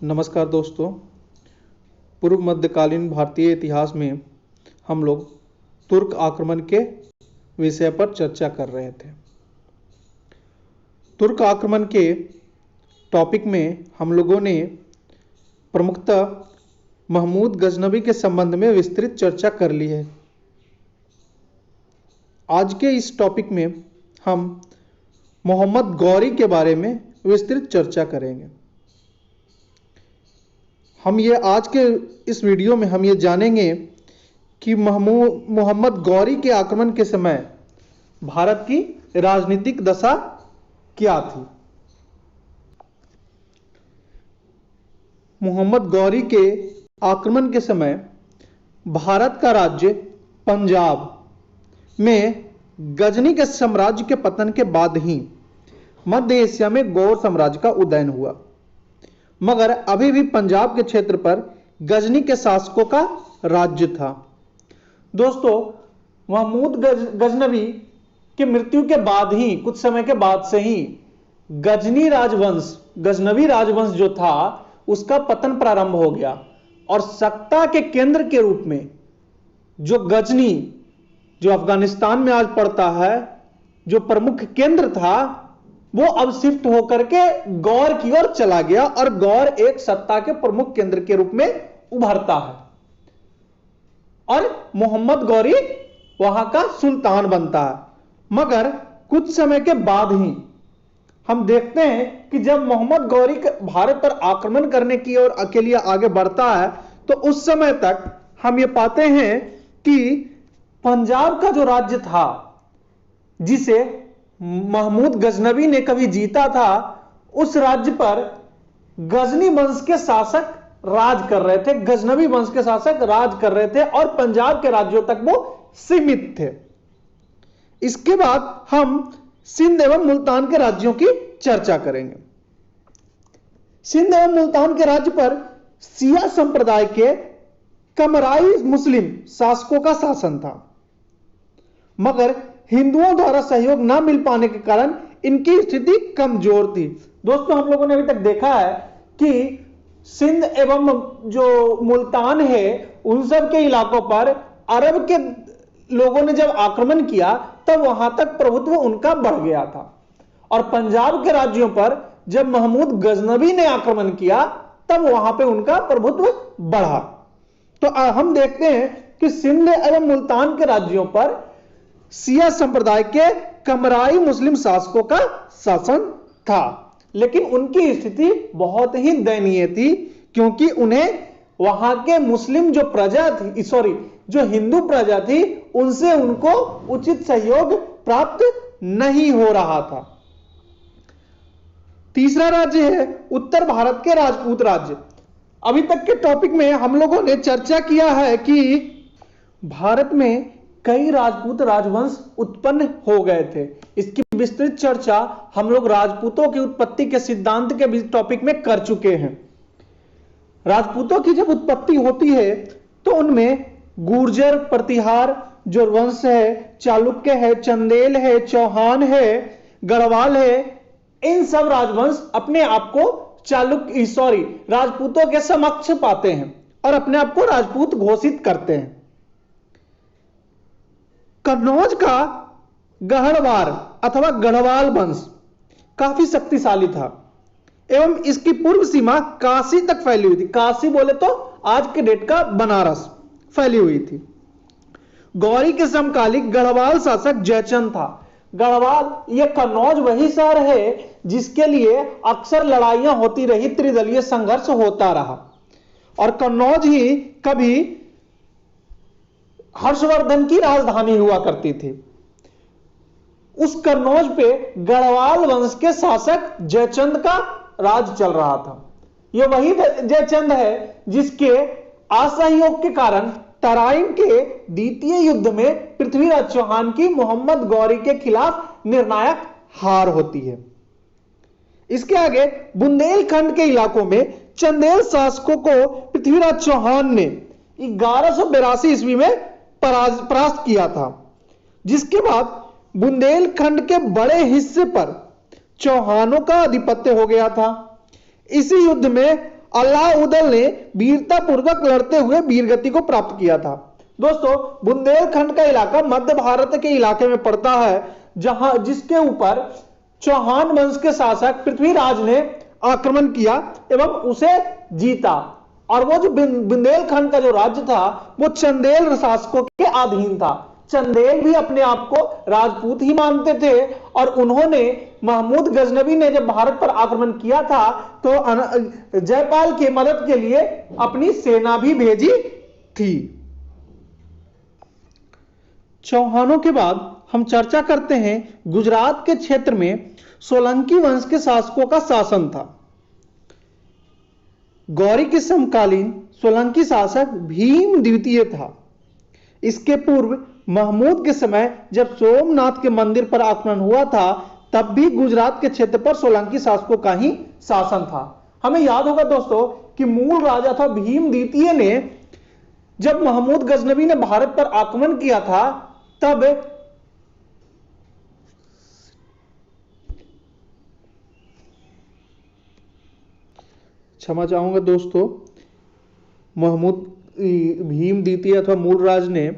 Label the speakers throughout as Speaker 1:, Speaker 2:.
Speaker 1: नमस्कार दोस्तों। पूर्व मध्यकालीन भारतीय इतिहास में हम लोग तुर्क आक्रमण के विषय पर चर्चा कर रहे थे। तुर्क आक्रमण के टॉपिक में हम लोगों ने प्रमुखतः महमूद गजनवी के संबंध में विस्तृत चर्चा कर ली है। आज के इस टॉपिक में हम मोहम्मद गौरी के बारे में विस्तृत चर्चा करेंगे। हम ये आज के इस वीडियो में हम ये जानेंगे कि मोहम्मद गौरी के आक्रमण के समय भारत की राजनीतिक दशा क्या थी। मोहम्मद गौरी के आक्रमण के समय भारत का राज्य पंजाब में गजनी के साम्राज्य के पतन के बाद ही मध्य एशिया में गौर साम्राज्य का उदय हुआ, मगर अभी भी पंजाब के क्षेत्र पर गजनी के शासकों का राज्य था। दोस्तों, महमूद गजनवी की मृत्यु के बाद ही कुछ समय के बाद से ही गजनवी राजवंश जो था उसका पतन प्रारंभ हो गया और सत्ता के केंद्र के रूप में जो गजनी, जो अफगानिस्तान में आज पड़ता है, जो प्रमुख केंद्र था, वो अब शिफ्ट होकर के गौर की ओर चला गया और गौर एक सत्ता के प्रमुख केंद्र के रूप में उभरता है और मोहम्मद गौरी वहां का सुल्तान बनता है। मगर कुछ समय के बाद ही हम देखते हैं कि जब मोहम्मद गौरी भारत पर आक्रमण करने की ओर के लिए आगे बढ़ता है तो उस समय तक हम ये पाते हैं कि पंजाब का जो राज्य था, जिसे महमूद गजनवी ने कभी जीता था, उस राज्य पर गजनी वंश के शासक राज कर रहे थे। गजनवी वंश के शासक राज कर रहे थे और पंजाब के राज्यों तक वो सीमित थे। इसके बाद हम सिंध एवं मुल्तान के राज्यों की चर्चा करेंगे। सिंध एवं मुल्तान के राज्य पर शिया संप्रदाय के कमराई मुस्लिम शासकों का शासन था, मगर हिंदुओं द्वारा सहयोग न मिल पाने के कारण इनकी स्थिति कमजोर थी। दोस्तों, हम लोगों ने अभी तक देखा है कि सिंध एवं जो मुल्तान है उन सब के इलाकों पर अरब के लोगों ने जब आक्रमण किया तब वहां तक प्रभुत्व उनका बढ़ गया था और पंजाब के राज्यों पर जब महमूद गजनवी ने आक्रमण किया तब वहां पे उनका प्रभुत्व बढ़ा। तो हम देखते हैं कि सिंध एवं मुल्तान के राज्यों पर शिया संप्रदाय के कमराई मुस्लिम शासकों का शासन था, लेकिन उनकी स्थिति बहुत ही दयनीय थी क्योंकि उन्हें वहां के मुस्लिम जो प्रजा थी, जो हिंदू प्रजा थी, उनसे उनको उचित सहयोग प्राप्त नहीं हो रहा था। तीसरा राज्य है उत्तर भारत के राजपूत राज्य। अभी तक के टॉपिक में हम लोगों ने चर्चा किया है कि भारत में कई राजपूत राजवंश उत्पन्न हो गए थे। इसकी विस्तृत चर्चा हम लोग राजपूतों की उत्पत्ति के सिद्धांत के टॉपिक में कर चुके हैं। राजपूतों की जब उत्पत्ति होती है तो उनमें गुर्जर प्रतिहार जो वंश है, चालुक्य है, चंदेल है, चौहान है, गढ़वाल है, इन सब राजवंश अपने आप को राजपूतों के समक्ष पाते हैं और अपने आप को राजपूत घोषित करते हैं। कन्नौज का गढ़वाल अथवा गढ़वाल वंश काफी शक्तिशाली था एवं इसकी पूर्व सीमा काशी तक फैली हुई थी। काशी बोले तो आज के डेट का बनारस फैली हुई थी। गौरी के समकालिक गढ़वाल शासक जयचंद था। गढ़वाल, यह कन्नौज वही शहर है जिसके लिए अक्सर लड़ाइयां होती रही, त्रिदलीय संघर्ष होता रहा और कन्नौज ही कभी हर्षवर्धन की राजधानी हुआ करती थी। उस कन्नौज पे गढ़वाल वंश के शासक जयचंद का राज चल रहा था। यह वही जयचंद है जिसके असहयोग के कारण तराइन के द्वितीय युद्ध में पृथ्वीराज चौहान की मोहम्मद गौरी के खिलाफ निर्णायक हार होती है। इसके आगे बुंदेलखंड के इलाकों में चंदेल शासकों को पृथ्वीराज चौहान ने 1182 ईस्वी में परास्त किया था, जिसके बाद बुंदेलखंड के बड़े हिस्से पर चौहानों का आधिपत्य हो गया था। इसी युद्ध में अलाउद्दीन ने वीरता पूर्वक लड़ते हुए वीरगति को प्राप्त किया था। दोस्तों, बुंदेलखंड का इलाका मध्य भारत के इलाके में पड़ता है, जहां जिसके ऊपर चौहान वंश के शासक पृथ्वीराज ने आक्रमण किया एवं उसे जीता। और वो जो बुंदेलखंड का जो राज्य था वो चंदेल शासकों के अधीन था। चंदेल भी अपने आप को राजपूत ही मानते थे और उन्होंने महमूद गजनवी ने जब भारत पर आक्रमण किया था तो जयपाल की मदद के लिए अपनी सेना भी भेजी थी। चौहानों के बाद हम चर्चा करते हैं गुजरात के क्षेत्र में सोलंकी वंश के शासकों का शासन था। गौरी के समकालीन सोलंकी शासक भीम द्वितीय था। इसके पूर्व महमूद के समय जब सोमनाथ के मंदिर पर आक्रमण हुआ था तब भी गुजरात के क्षेत्र पर सोलंकी शासकों का ही शासन था। हमें याद होगा दोस्तों कि मूल राजा था भीम द्वितीय ने जब महमूद गजनवी ने भारत पर आक्रमण किया था तब क्षमा चाहूंगा दोस्तों, भीम द्वितीय अथवा मूल राज ने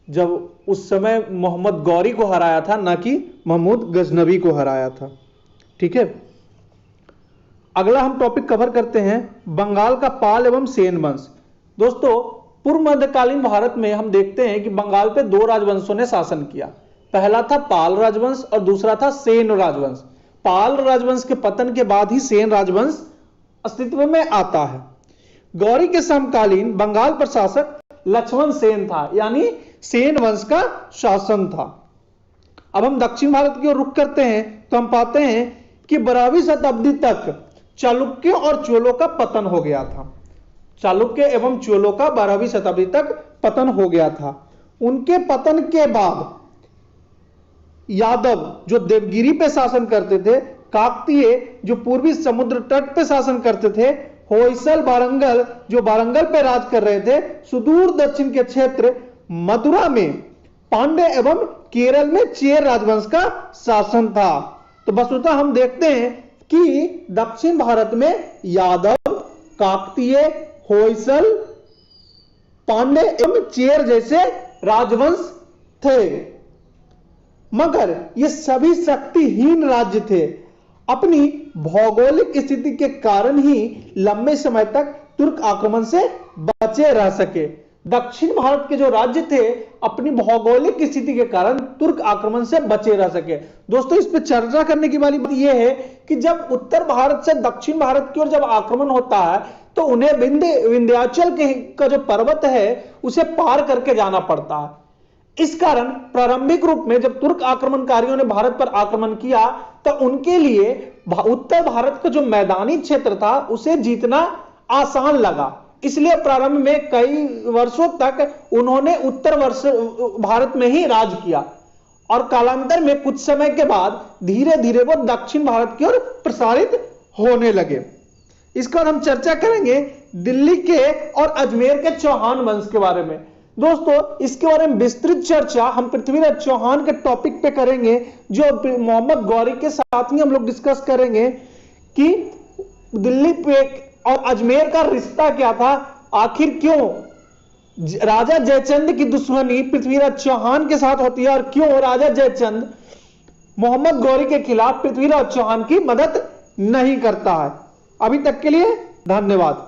Speaker 1: जब उस समय मोहम्मद गौरी को हराया था, ना कि महमूद गजनवी को हराया था। ठीक है, अगला हम टॉपिक कवर करते हैं बंगाल का पाल एवं सेन वंश। दोस्तों, पूर्व मध्यकालीन भारत में हम देखते हैं कि बंगाल पे दो राजवंशों ने शासन किया। पहला था पाल राजवंश और दूसरा था सेन राजवंश। पाल राजवंश के पतन के बाद ही सेन राजवंश अस्तित्व में आता है। गौरी के समकालीन बंगाल पर शासक लक्ष्मण सेन था, यानी सेन वंश का शासन था। अब हम दक्षिण भारत की ओर रुख करते हैं तो हम पाते हैं कि 12वीं शताब्दी तक चालुक्य और चोलों का पतन हो गया था। चालुक्य एवं चोलों का 12वीं शताब्दी तक पतन हो गया था। उनके पतन के बाद यादव जो देवगिरी पे शासन करते थे, काकतीय जो पूर्वी समुद्र तट पे शासन करते थे, होयसल वारंगल जो वारंगल पे राज कर रहे थे, सुदूर दक्षिण के क्षेत्र मथुरा में पांड्य एवं केरल में चेर राजवंश का शासन था। तो वस्तुतः हम देखते हैं कि दक्षिण भारत में यादव, काकतीय, होयसल, पांड्य एवं चेर जैसे राजवंश थे, मगर ये सभी शक्तिहीन राज्य थे। अपनी भौगोलिक स्थिति के कारण ही लंबे समय तक तुर्क आक्रमण से बचे रह सके। दक्षिण भारत के जो राज्य थे अपनी भौगोलिक स्थिति के कारण तुर्क आक्रमण से बचे रह सके। दोस्तों, इस पे चर्चा करने की वाली बात यह है कि जब उत्तर भारत से दक्षिण भारत की ओर जब आक्रमण होता है तो उन्हें विंध्याचल का जो पर्वत है उसे पार करके जाना पड़ता है। इस कारण प्रारंभिक रूप में जब तुर्क आक्रमणकारियों ने भारत पर आक्रमण किया तो उनके लिए उत्तर भारत का जो मैदानी क्षेत्र था उसे जीतना आसान लगा। इसलिए प्रारंभ में कई वर्षों तक उन्होंने उत्तर भारत में ही राज किया और कालांतर में कुछ समय के बाद धीरे धीरे वो दक्षिण भारत की ओर प्रसारित होने लगे। इसका हम चर्चा करेंगे दिल्ली के और अजमेर के चौहान वंश के बारे में। दोस्तों, इसके बारे में विस्तृत चर्चा हम पृथ्वीराज चौहान के टॉपिक पे करेंगे, जो मोहम्मद गौरी के साथ ही हम लोग डिस्कस करेंगे कि दिल्ली पे और अजमेर का रिश्ता क्या था, आखिर क्यों राजा जयचंद की दुश्मनी पृथ्वीराज चौहान के साथ होती है और क्यों राजा जयचंद मोहम्मद गौरी के खिलाफ पृथ्वीराज चौहान की मदद नहीं करता है। अभी तक के लिए धन्यवाद।